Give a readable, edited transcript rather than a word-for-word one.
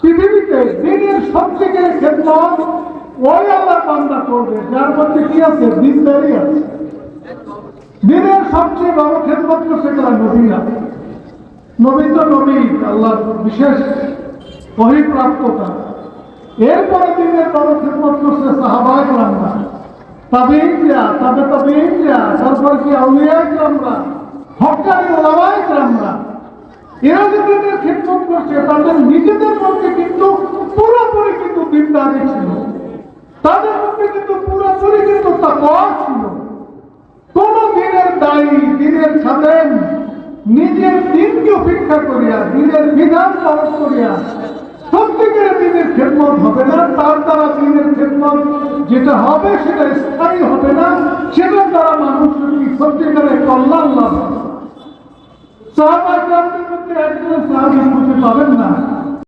পৃথিবীতে দিনের সবথেকে খেদমত ওই আল্লাহর বান্দা করবে যার মধ্যে কি আছে, দিনদারি আছে। দিনের সবচেয়ে বড় খেদমত করছে তারা নবীরা। নবী তো নবী, আল্লাহর বিশেষ অভিপ্রাপ্ততা। এরপরে দিনের বড় খেদমত করছে সাহাবায়ে কেরামরা, তাবেঈনরা, তাবেঈনরা, তারপর কি আউলিয়া কেরামরা, হক্কানি উলামায়ে কেরামরা। এরা যে দিনের খেদমত করছে তাদের নিজেদের মধ্যে কিন্তু পুরোপুরি কিন্তু দিনদারি ছিল, তাদের মধ্যে কিন্তু পুরোপুরি কিন্তু তাকওয়া ছিল। কোন দিনের দায়ী, দিনের খাদেম নিজের দিনকে উপেক্ষা করিয়া, দিনের বিধান পালন করিয়া সত্যিকারের দিনের খেদমত হবে না। তার দ্বারা দিনের খেদমত যেটা হবে সেটা স্থায়ী হবে না, সেটার দ্বারা মানুষের সত্যিকারের কল্যাণ লাভ হবে। সাহাবায়ে কেরামদের মধ্যে একজন সাহাবী খুঁজে পাবেন না